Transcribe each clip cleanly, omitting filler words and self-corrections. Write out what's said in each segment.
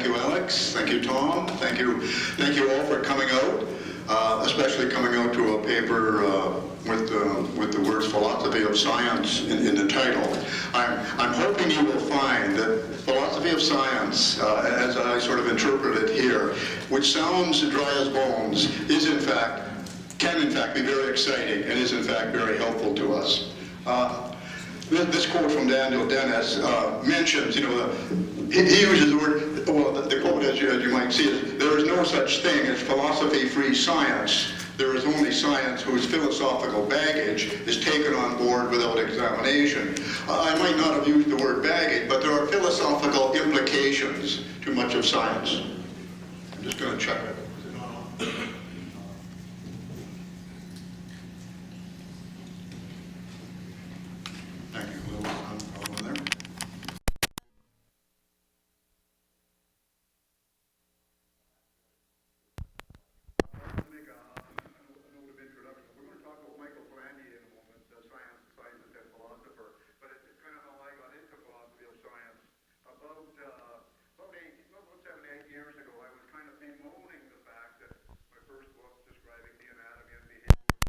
you, Alex. Thank you, Tom. Thank you all for coming out, especially coming out to a paper with the words philosophy of science in the title. I'm hoping you will find that philosophy of science, as I sort of interpret it here, which sounds dry as bones, can in fact be very exciting and is in fact very helpful to us. This quote from Daniel Dennis mentions, he uses the word, well, the quote as you might see is, there is no such thing as philosophy-free science. There is only science whose philosophical baggage is taken on board without examination. I might not have used the word baggage, but there are philosophical implications to much of science. I'm just going to check it. Is it on? Thank you. A little there.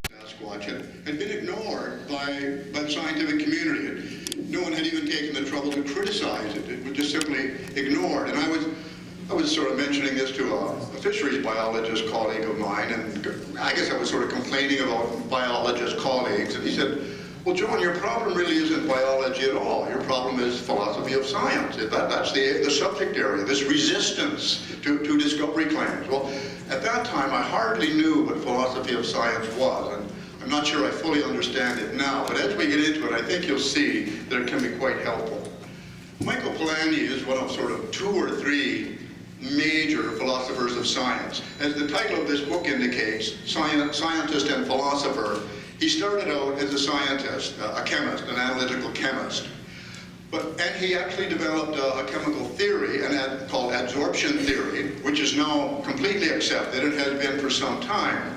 Sasquatch had been ignored by the scientific community. No one had even taken the trouble to criticize it. It was just simply ignored. And I was sort of mentioning this to a fisheries biologist colleague of mine, and I guess I was sort of complaining about biologist colleagues, and he said, well, John, your problem really isn't biology at all. Your problem is philosophy of science. That's the subject area, this resistance to discovery claims. Well, at that time, I hardly knew what philosophy of science was, and I'm not sure I fully understand it now, but as we get into it, I think you'll see that it can be quite helpful. Michael Polanyi is one of sort of 2 or 3 major philosophers of science. As the title of this book indicates, scientist and philosopher, he started out as a scientist, a chemist, an analytical chemist. And he actually developed a chemical theory called adsorption theory, which is now completely accepted and has been for some time.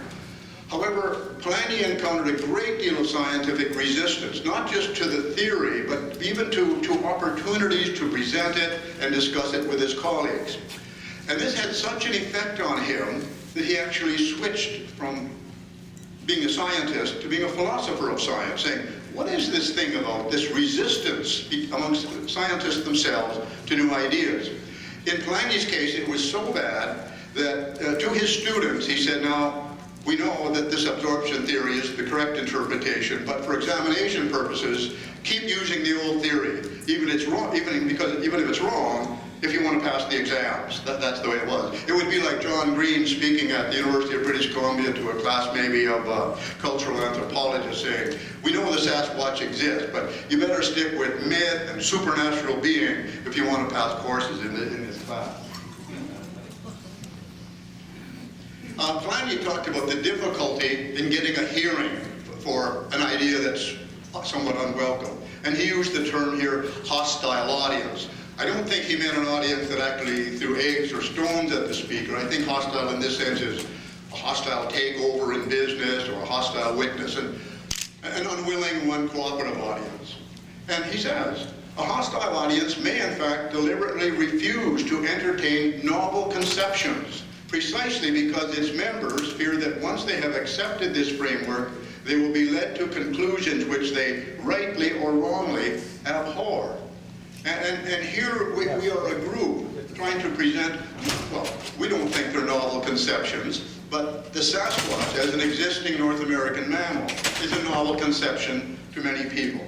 However, Polanyi encountered a great deal of scientific resistance, not just to the theory, but even to opportunities to present it and discuss it with his colleagues. And this had such an effect on him that he actually switched from being a scientist to being a philosopher of science, saying, what is this thing about this resistance amongst scientists themselves to new ideas? In Polanyi's case, it was so bad that to his students, he said, now, we know that this absorption theory is the correct interpretation, but for examination purposes, keep using the old theory, even if it's wrong, if you want to pass the exams. That's the way it was. It would be like John Green speaking at the University of British Columbia to a class maybe of cultural anthropologists saying, we know the Sasquatch exists, but you better stick with myth and supernatural being if you want to pass courses in this class. Polanyi talked about the difficulty in getting a hearing for an idea that's somewhat unwelcome. And he used the term here, hostile audience. I don't think he meant an audience that actually threw eggs or stones at the speaker. I think hostile in this sense is a hostile takeover in business or a hostile witness, and an unwilling, uncooperative audience. And he says, a hostile audience may in fact deliberately refuse to entertain novel conceptions, precisely because its members fear that once they have accepted this framework, they will be led to conclusions which they rightly or wrongly abhor. And here we are a group trying to present, well, we don't think they're novel conceptions, but the Sasquatch, as an existing North American mammal, is a novel conception to many people.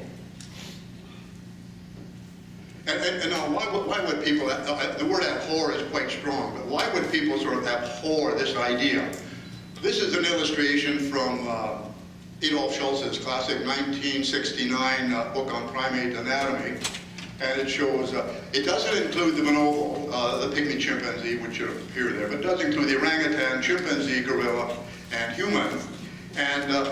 And now, why would people, the word abhor is quite strong, but why would people sort of abhor this idea? This is an illustration from Adolf Schultz's classic 1969 book on primate anatomy. And it shows, it doesn't include the bonobo, the pygmy chimpanzee, which should appear there, but it does include the orangutan, chimpanzee, gorilla, and human. And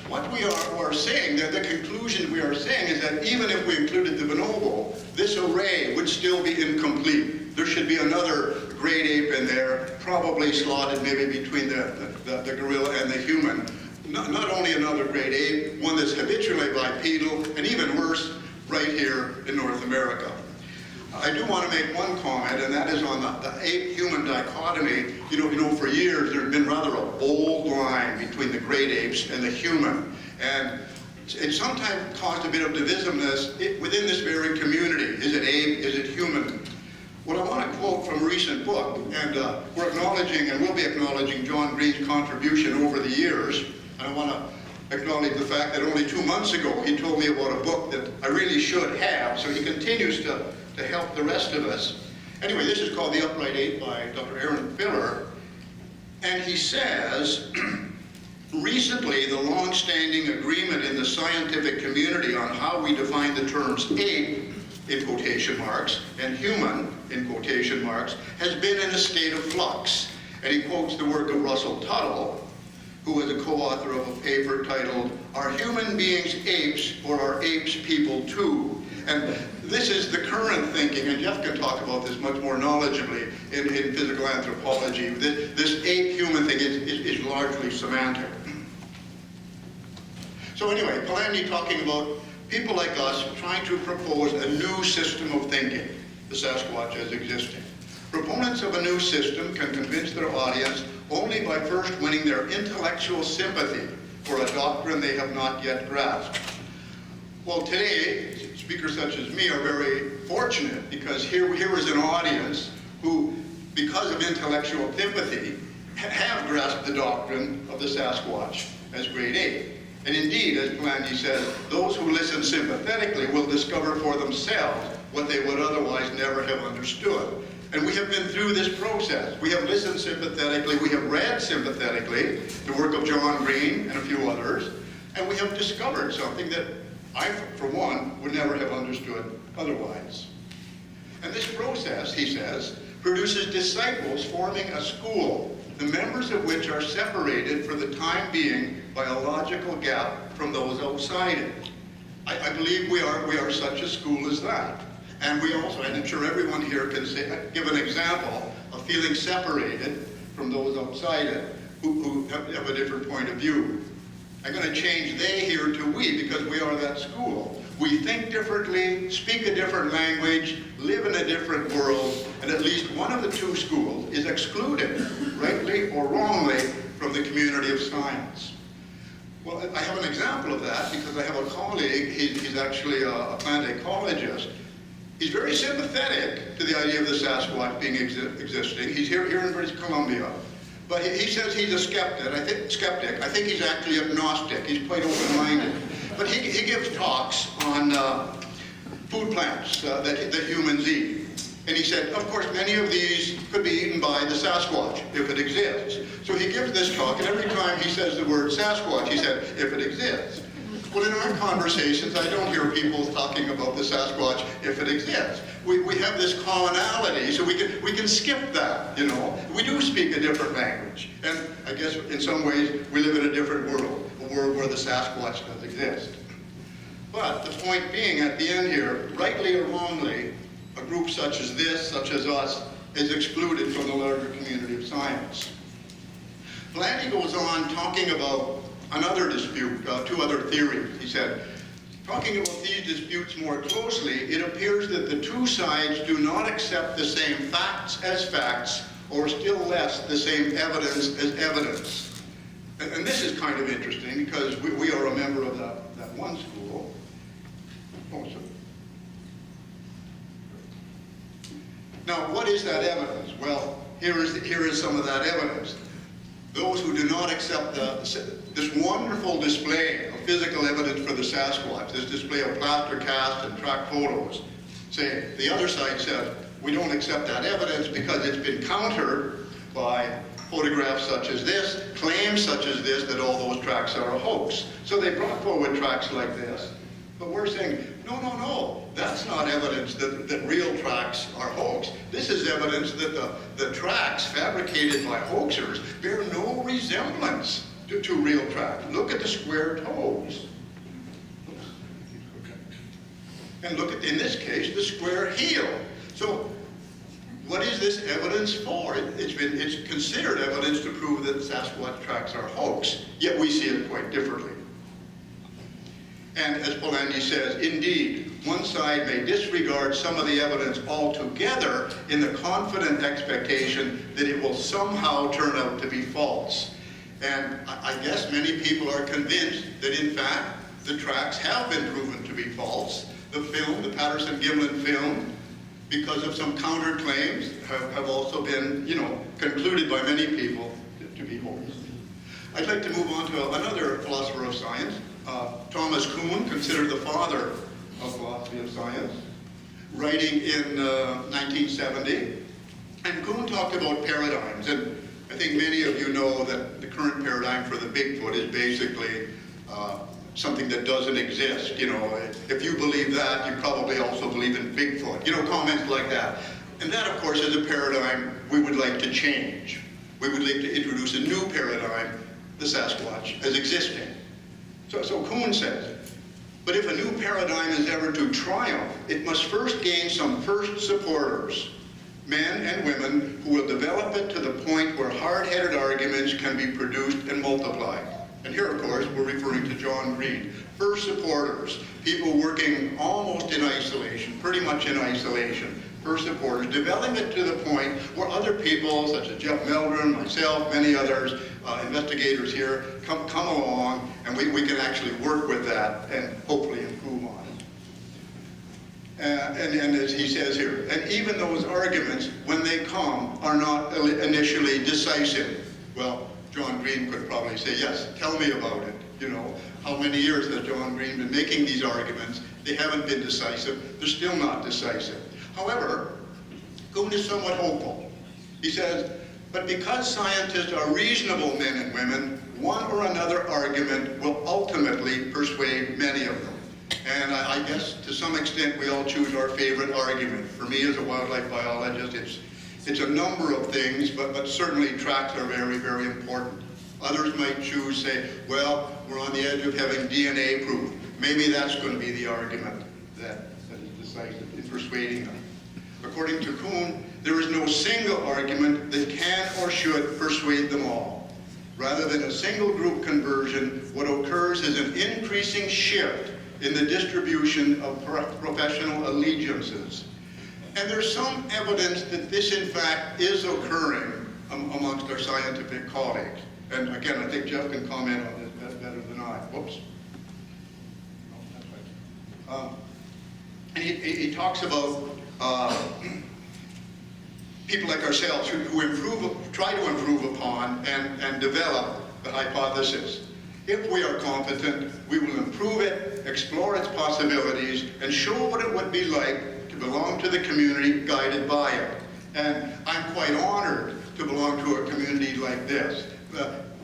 what we are saying, the conclusion we are saying is that even if we included the bonobo, this array would still be incomplete. There should be another great ape in there, probably slotted maybe between the gorilla and the human. Not only another great ape, one that's habitually bipedal, and even worse, right here in North America. I do want to make one comment, and that is on the ape-human dichotomy, you know, for years there's been rather a bold line between the great apes and the human. And it sometimes caused a bit of divisiveness within this very community. Is it ape? Is it human? What I want to quote from a recent book, and we're acknowledging, and we'll be acknowledging, John Green's contribution over the years. And I want to acknowledge the fact that only 2 months ago he told me about a book that I really should have, so he continues to help the rest of us. Anyway, this is called The Upright Ape by Dr. Aaron Filler, and he says, recently the long-standing agreement in the scientific community on how we define the terms ape, in quotation marks, and human, in quotation marks, has been in a state of flux. And he quotes the work of Russell Tuttle, who was a co-author of a paper titled, Are Human Beings Apes, or Are Apes People Too? And this is the current thinking, and Jeff can talk about this much more knowledgeably in physical anthropology. This ape-human thing is largely semantic. So anyway, Polanyi talking about people like us trying to propose a new system of thinking, the Sasquatch as existing. Proponents of a new system can convince their audience only by first winning their intellectual sympathy for a doctrine they have not yet grasped. Well, today, speakers such as me are very fortunate because here is an audience who, because of intellectual sympathy, have grasped the doctrine of the Sasquatch as great ape. And indeed, as Polanyi said, those who listen sympathetically will discover for themselves what they would otherwise never have understood. And we have been through this process. We have listened sympathetically, we have read sympathetically the work of John Green and a few others, and we have discovered something that I, for one, would never have understood otherwise. And this process, he says, produces disciples forming a school, the members of which are separated for the time being by a logical gap from those outside it. I believe we are such a school as that. And we also, and I'm sure everyone here can give an example of feeling separated from those outside it who have a different point of view. I'm going to change they here to we because we are that school. We think differently, speak a different language, live in a different world, and at least one of the two schools is excluded, rightly or wrongly, from the community of science. Well, I have an example of that because I have a colleague, he's actually a plant ecologist. He's very sympathetic to the idea of the Sasquatch being existing. He's here in British Columbia. But he says he's a skeptic. I think he's actually agnostic. He's quite open-minded. But he gives talks on food plants that humans eat. And he said, of course, many of these could be eaten by the Sasquatch, if it exists. So he gives this talk, and every time he says the word Sasquatch, he said, if it exists. Well, in our conversations, I don't hear people talking about the Sasquatch if it exists. We have this commonality, so we can skip that, you know. We do speak a different language. And I guess in some ways, we live in a different world, a world where the Sasquatch does exist. But the point being, at the end here, rightly or wrongly, a group such as this, such as us, is excluded from the larger community of science. Polanyi goes on talking about another dispute, two other theories. He said, talking about these disputes more closely, it appears that the two sides do not accept the same facts as facts, or still less the same evidence as evidence. And this is kind of interesting because we are a member of that one school. Oh, so. Now, what is that evidence? Well, here is some of that evidence. Those who do not accept this wonderful display of physical evidence for the Sasquatch, this display of plaster cast and track photos, say the other side said, we don't accept that evidence because it's been countered by photographs such as this, claims such as this, that all those tracks are a hoax. So they brought forward tracks like this, but we're saying, no, that's not evidence that real tracks are hoax. This is evidence that the tracks fabricated by hoaxers bear no resemblance to real tracks. Look at the square toes. And look at, in this case, the square heel. So what is this evidence for? It's considered evidence to prove that Sasquatch tracks are hoax, yet we see it quite differently. And as Polanyi says, indeed, One side may disregard some of the evidence altogether in the confident expectation that it will somehow turn out to be false. And I guess many people are convinced that in fact the tracks have been proven to be false. The film, the Patterson-Gimlin film, because of some counterclaims, have also been, concluded by many people to be false. I'd like to move on to another philosopher of science, Thomas Kuhn, considered the father of philosophy of science, writing in 1970. And Kuhn talked about paradigms, and I think many of you know that the current paradigm for the Bigfoot is basically something that doesn't exist. If you believe that, you probably also believe in Bigfoot. Comments like that. And that, of course, is a paradigm we would like to change. We would like to introduce a new paradigm, the Sasquatch, as existing. So Kuhn says, but if a new paradigm is ever to triumph, it must first gain some first supporters, men and women who will develop it to the point where hard-headed arguments can be produced and multiplied. And here, of course, we're referring to John Green. First supporters, people working almost in isolation, pretty much in isolation. First supporters, developing it to the point where other people, such as Jeff Meldrum, myself, many others, investigators here, come along, and we can actually work with that and hopefully improve on it. And as he says here, and even those arguments, when they come, are not initially decisive. Well, John Green could probably say, yes, tell me about it. How many years has John Green been making these arguments? They haven't been decisive. They're still not decisive. However, Kuhn is somewhat hopeful. He says, but because scientists are reasonable men and women, one or another argument will ultimately persuade many of them. And I guess to some extent we all choose our favorite argument. For me as a wildlife biologist, it's a number of things, but certainly tracks are very, very important. Others might choose, say, well, we're on the edge of having DNA proof. Maybe that's going to be the argument that is decisive in persuading them. According to Kuhn, there is no single argument that can or should persuade them all. Rather than a single group conversion, what occurs is an increasing shift in the distribution of professional allegiances. And there's some evidence that this, in fact, is occurring amongst our scientific colleagues. And again, I think Jeff can comment on this better than I. Whoops. No, that's right. And he talks about people like ourselves who try to improve upon and develop the hypothesis. If we are competent, we will improve it, explore its possibilities, and show what it would be like to belong to the community guided by it. And I'm quite honored to belong to a community like this.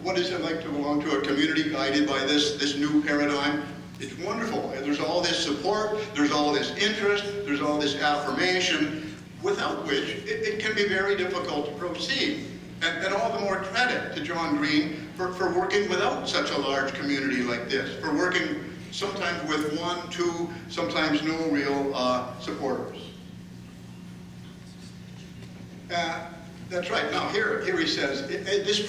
What is it like to belong to a community guided by this new paradigm? It's wonderful. There's all this support, there's all this interest, there's all this affirmation, without which it can be very difficult to proceed. And all the more credit to John Green for working without such a large community like this, for working sometimes with one, two, sometimes no real supporters. That's right. Now here he says, this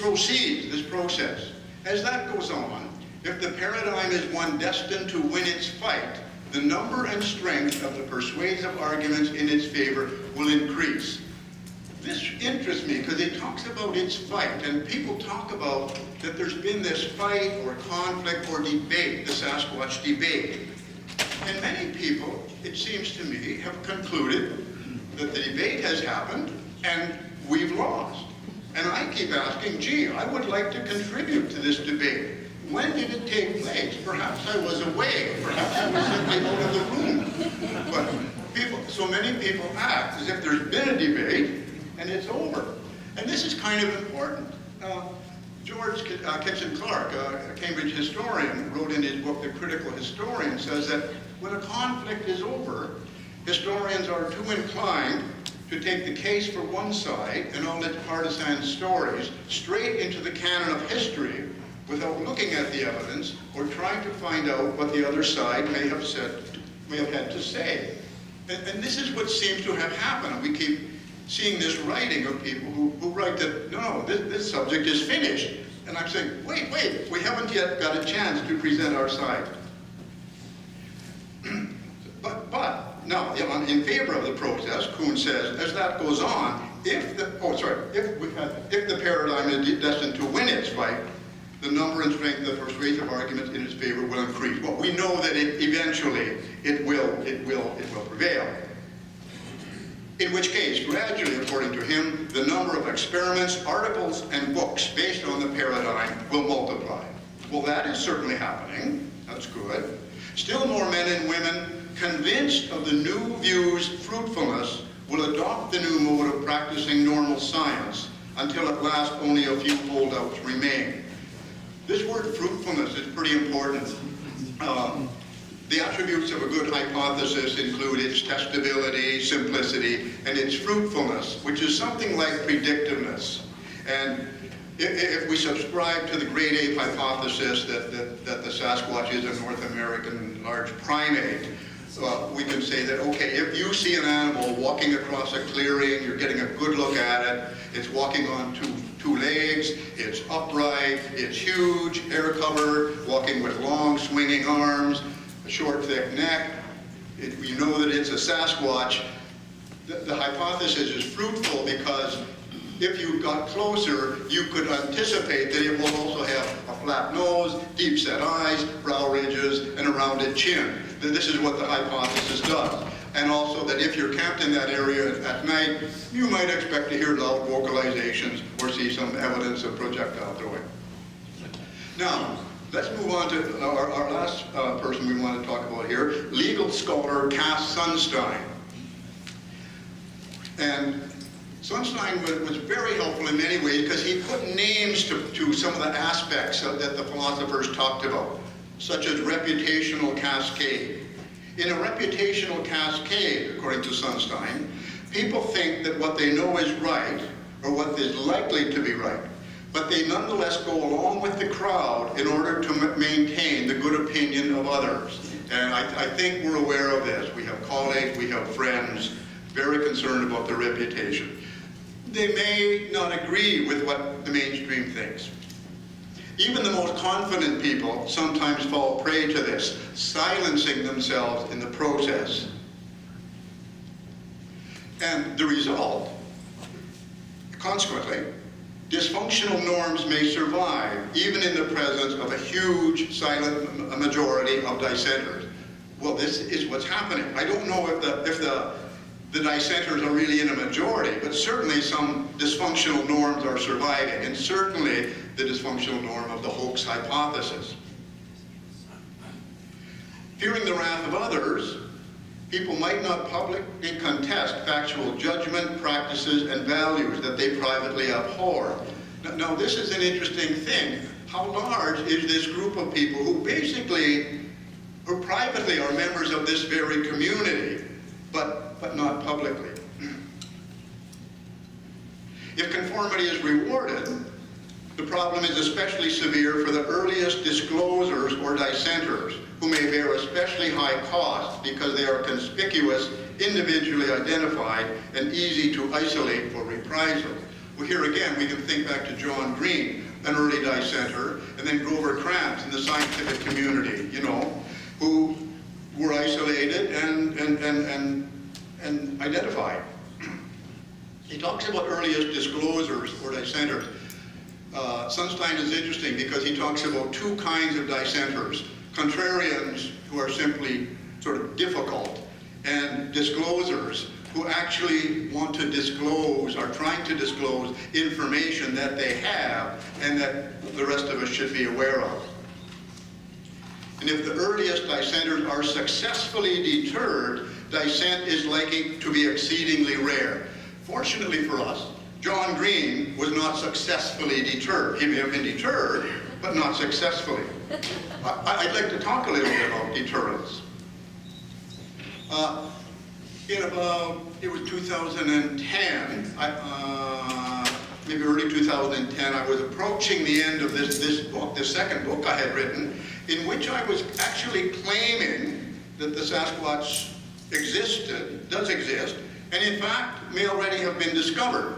process. As that goes on, if the paradigm is one destined to win its fight, the number and strength of the persuasive arguments in its favor will increase. This interests me because he talks about its fight, and people talk about that there's been this fight or conflict or debate, the Sasquatch debate. And many people, it seems to me, have concluded that the debate has happened and we've lost. And I keep asking, gee, I would like to contribute to this debate. When did it take place? Perhaps I was away. Perhaps I was simply out of the room. But so many people act as if there's been a debate and it's over. And this is kind of important. George Kitson Clark, a Cambridge historian, wrote in his book, The Critical Historian, says that when a conflict is over, historians are too inclined to take the case for one side and all its partisan stories straight into the canon of history without looking at the evidence or trying to find out what the other side may have had to say. And this is what seems to have happened. We keep seeing this writing of people who write that, no, this subject is finished. And I'm saying, wait, we haven't yet got a chance to present our side. But Now, in favor of the process, Kuhn says, as that goes on, if the paradigm is destined to win its fight, the number and strength of persuasive arguments in its favor will increase. Well, we know that eventually it will prevail. In which case, gradually, according to him, the number of experiments, articles, and books based on the paradigm will multiply. Well, that is certainly happening. That's good. Still more men and women convinced of the new view's fruitfulness will adopt the new mode of practicing normal science until at last only a few holdouts remain. This word fruitfulness is pretty important. The attributes of a good hypothesis include its testability, simplicity, and its fruitfulness, which is something like predictiveness. And if we subscribe to the great ape hypothesis that the Sasquatch is a North American large primate, we can say that, okay, if you see an animal walking across a clearing, you're getting a good look at it, it's walking on two legs, it's upright, it's huge, hair covered, walking with long swinging arms, a short thick neck, you know that it's a Sasquatch. The hypothesis is fruitful because if you got closer, you could anticipate that it will also have a flat nose, deep set eyes, brow ridges, and a rounded chin. This is what the hypothesis does. And also that if you're camped in that area at night, you might expect to hear loud vocalizations or see some evidence of projectile throwing. Now, let's move on to our last person we want to talk about here, legal scholar Cass Sunstein. And Sunstein was very helpful in many ways because he put names to some of the aspects that the philosophers talked about, such as reputational cascade. In a reputational cascade, according to Sunstein, people think that what they know is right, or what is likely to be right, but they nonetheless go along with the crowd in order to maintain the good opinion of others. And I think we're aware of this. We have colleagues, we have friends, very concerned about their reputation. They may not agree with what the mainstream thinks. Even the most confident people sometimes fall prey to this, silencing themselves in the process. And the result, consequently, dysfunctional norms may survive even in the presence of a huge silent majority of dissenters. Well, this is what's happening. I don't know if the dissenters are really in a majority, but certainly some dysfunctional norms are surviving, and certainly the dysfunctional norm of the hoax hypothesis. Fearing the wrath of others, people might not publicly contest factual judgment, practices, and values that they privately abhor. Now, this is an interesting thing. How large is this group of people who privately are members of this very community, but not publicly? If conformity is rewarded, the problem is especially severe for the earliest disclosers or dissenters, who may bear especially high cost because they are conspicuous, individually identified, and easy to isolate for reprisal. Well, here again, we can think back to John Green, an early dissenter, and then Grover Krantz in the scientific community, who were isolated and identified. He talks about earliest disclosers or dissenters. Sunstein is interesting because he talks about two kinds of dissenters: contrarians, who are simply sort of difficult, and disclosers, who actually want to disclose, are trying to disclose information that they have and that the rest of us should be aware of. And if the earliest dissenters are successfully deterred, dissent is likely to be exceedingly rare. Fortunately for us, John Green was not successfully deterred. He may have been deterred, but not successfully. I'd like to talk a little bit about deterrence. It was 2010, maybe early 2010, I was approaching the end of this book, the second book I had written, in which I was actually claiming that the Sasquatch does exist, and in fact may already have been discovered.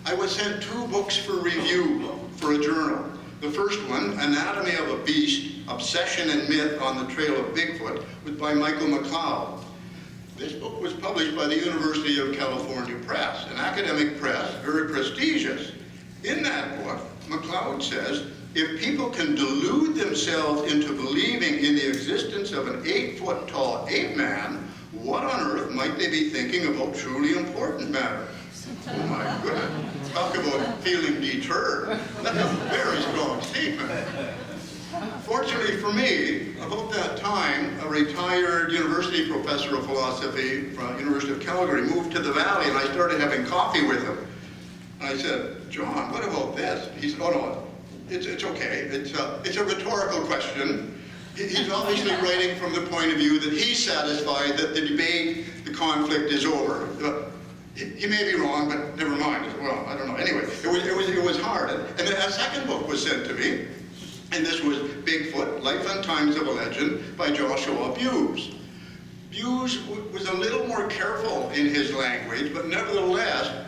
I was sent 2 books for review for a journal. The first one, Anatomy of a Beast, Obsession and Myth on the Trail of Bigfoot, was by Michael McLeod. This book was published by the University of California Press, an academic press, very prestigious. In that book, MacLeod says, if people can delude themselves into believing in the existence of an 8-foot-tall ape man, what on earth might they be thinking about truly important matters? Oh my goodness. Talk about feeling deterred. That's a very strong statement. Fortunately for me, about that time, a retired university professor of philosophy from the University of Calgary moved to the Valley, and I started having coffee with him. And I said, John, what about this? He said, oh no, it's okay. It's a rhetorical question. He's obviously writing from the point of view that he's satisfied that the debate, the conflict is over. He may be wrong, but never mind. Well, I don't know. Anyway, it was hard. And then a second book was sent to me, and this was Bigfoot, Life and Times of a Legend by Joshua Buse. Buse was a little more careful in his language, but nevertheless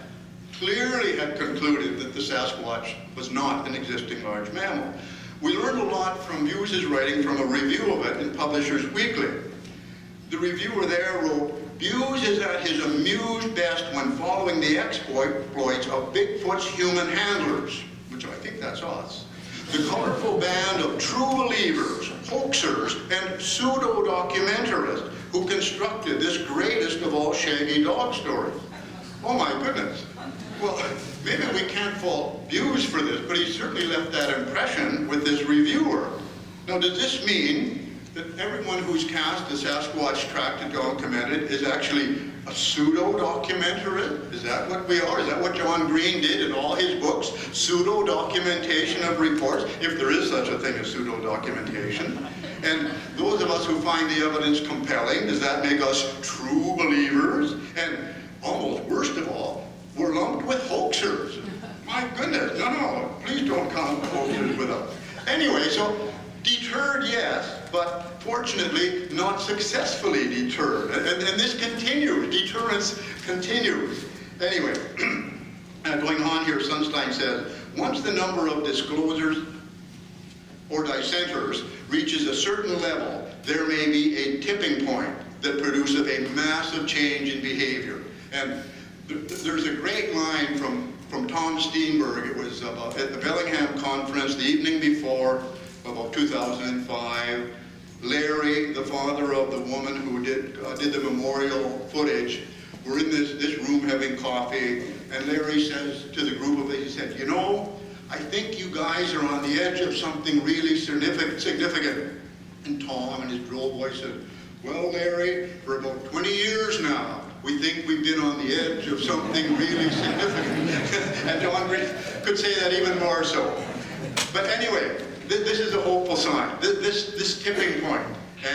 clearly had concluded that the Sasquatch was not an existing large mammal. We learned a lot from Buse's writing from a review of it in Publishers Weekly. The reviewer there wrote, Buse is at his amused best when following the exploits of Bigfoot's human handlers, which I think that's us. The colorful band of true believers, hoaxers, and pseudo-documentarists who constructed this greatest of all shaggy dog stories. Oh my goodness. Well, maybe we can't fault Buse for this, but he certainly left that impression with this reviewer. Now, does this mean that everyone who's cast the Sasquatch tracked and documented is actually a pseudo-documentarist? Is that what we are? Is that what John Green did in all his books? Pseudo-documentation of reports, if there is such a thing as pseudo-documentation. And those of us who find the evidence compelling, does that make us true believers? And almost worst of all, we're lumped with hoaxers. My goodness, no, please don't count hoaxers with us. Anyway, so deterred, yes, but fortunately not successfully deterred. And this continues, deterrence continues. Anyway, going on here, Sunstein says, once the number of disclosures or dissenters reaches a certain level, there may be a tipping point that produces a massive change in behavior. And there's a great line from Tom Steenberg. It was at the Bellingham conference the evening before, about 2005. Larry, the father of the woman who did the memorial footage, we're in this room having coffee, and Larry says to the group of us, he said, you know, I think you guys are on the edge of something really significant. And Tom, in his droll voice, said, well, Larry, for about 20 years now, we think we've been on the edge of something really significant. And John Green could say that even more so. But anyway, this is a hopeful sign, this tipping point.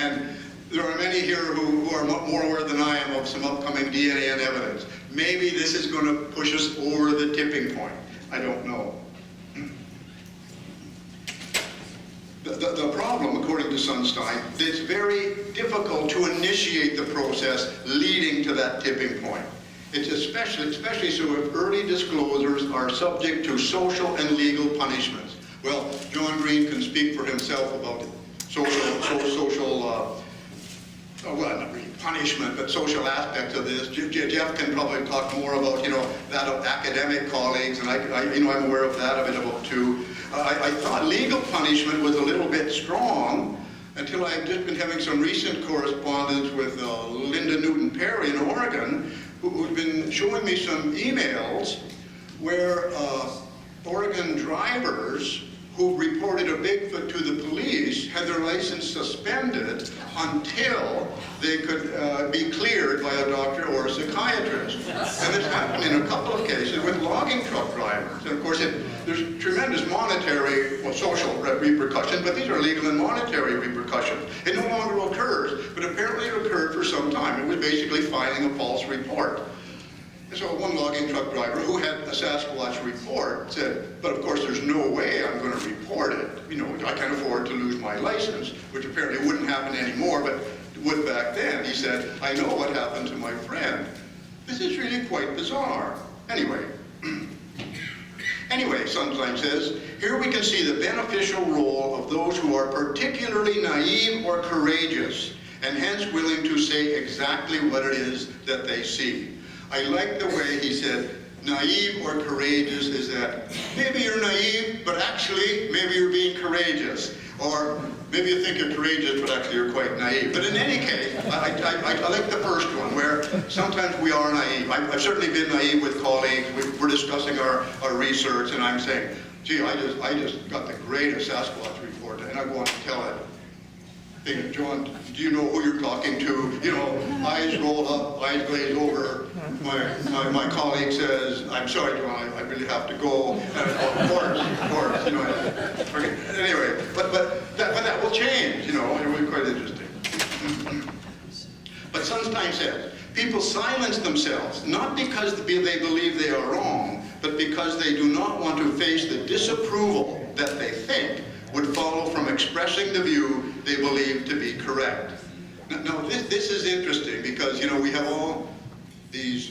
And there are many here who are more aware than I am of some upcoming DNA and evidence. Maybe this is going to push us over the tipping point. I don't know. The problem, according to Sunstein, it's very difficult to initiate the process leading to that tipping point. It's especially so if early disclosures are subject to social and legal punishments. Well, John Green can speak for himself about well, not really punishment, but social aspects of this. Jeff can probably talk more about, that of academic colleagues, and I'm aware of that a bit about too. I thought legal punishment was a little bit strong until I've just been having some recent correspondence with Linda Newton-Perry in Oregon, who's been showing me some emails where Oregon drivers who reported a Bigfoot to the police had their license suspended until they could be cleared by a doctor or a psychiatrist. And this happened in a couple of cases with logging truck drivers. And of course, there's tremendous monetary, social repercussions, but these are legal and monetary repercussions. It no longer occurs, but apparently it occurred for some time. It was basically filing a false report. And so one logging truck driver who had a Sasquatch report said, but of course there's no way I'm going to report it. I can't afford to lose my license, which apparently wouldn't happen anymore, but would back then. He said, I know what happened to my friend. This is really quite bizarre. Anyway, Sunstein says, here we can see the beneficial role of those who are particularly naive or courageous and hence willing to say exactly what it is that they see. I like the way he said, naive or courageous is that maybe you're naive, but actually maybe you're being courageous. Or maybe you think you're courageous, but actually you're quite naive. But in any case, I like the first one, where sometimes we are naive. I've certainly been naive with colleagues. We're discussing our research, and I'm saying, gee, I just got the greatest Sasquatch report, and I want to tell it. Thinking, John, do you know who you're talking to? You know, eyes roll up, eyes glaze over. My colleague says, I'm sorry, John, I really have to go. And of course, you know. Okay. Anyway, but that will change, you know, it will be quite interesting. But Sunstein says, people silence themselves, not because they believe they are wrong, but because they do not want to face the disapproval that they think would follow from expressing the view they believe to be correct. Now this is interesting because, you know, we have all these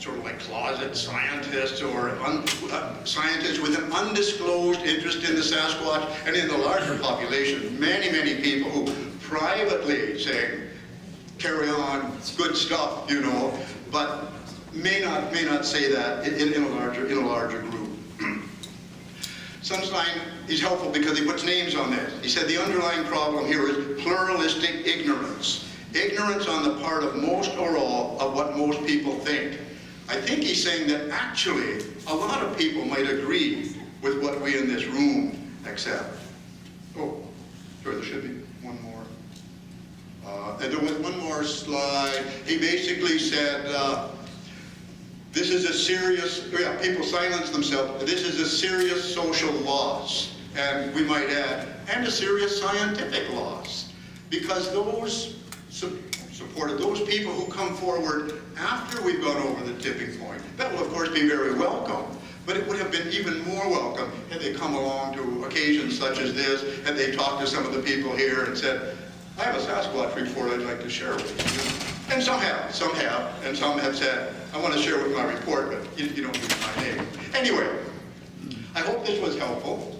sort of like closet scientists or scientists with an undisclosed interest in the Sasquatch, and in the larger population, many people who privately say, carry on, it's good stuff, you know, but may not say that in a larger group. Sunstein is helpful because he puts names on this. He said the underlying problem here is pluralistic ignorance. Ignorance on the part of most or all of what most people think. I think he's saying that actually a lot of people might agree with what we in this room accept. Oh, sorry, there should be one more. And there was one more slide. He basically said, this is a serious, people silence themselves. This is a serious social loss, and we might add, and a serious scientific loss, because those people who come forward after we've gone over the tipping point, that will of course be very welcome, but it would have been even more welcome had they come along to occasions such as this, had they talked to some of the people here and said, I have a Sasquatch report I'd like to share with you. And some have, and some have said, I want to share with my report, but you don't use my name. Anyway, I hope this was helpful.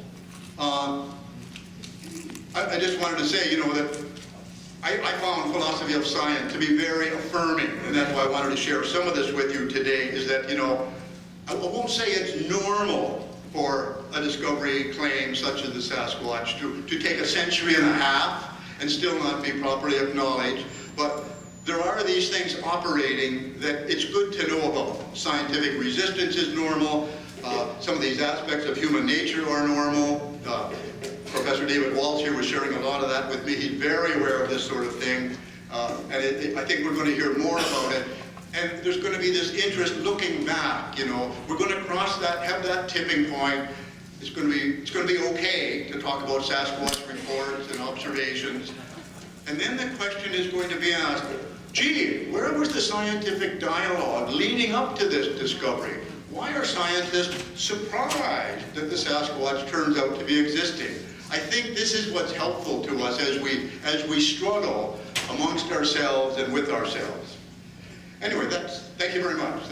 I just wanted to say, you know, that I found philosophy of science to be very affirming, and that's why I wanted to share some of this with you today, is that, you know, I won't say it's normal for a discovery claim such as the Sasquatch to take a century and a half and still not be properly acknowledged, but there are these things operating that it's good to know about. Scientific resistance is normal. Some of these aspects of human nature are normal. Professor David Walsh here was sharing a lot of that with me. He's very aware of this sort of thing. And I think we're going to hear more about it. And there's going to be this interest looking back, you know. We're going to cross that, have that tipping point. It's going to be okay to talk about Sasquatch reports and observations. And then the question is going to be asked, gee, where was the scientific dialogue leading up to this discovery? Why are scientists surprised that the Sasquatch turns out to be existing? I think this is what's helpful to us as we struggle amongst ourselves and with ourselves. Anyway, thank you very much.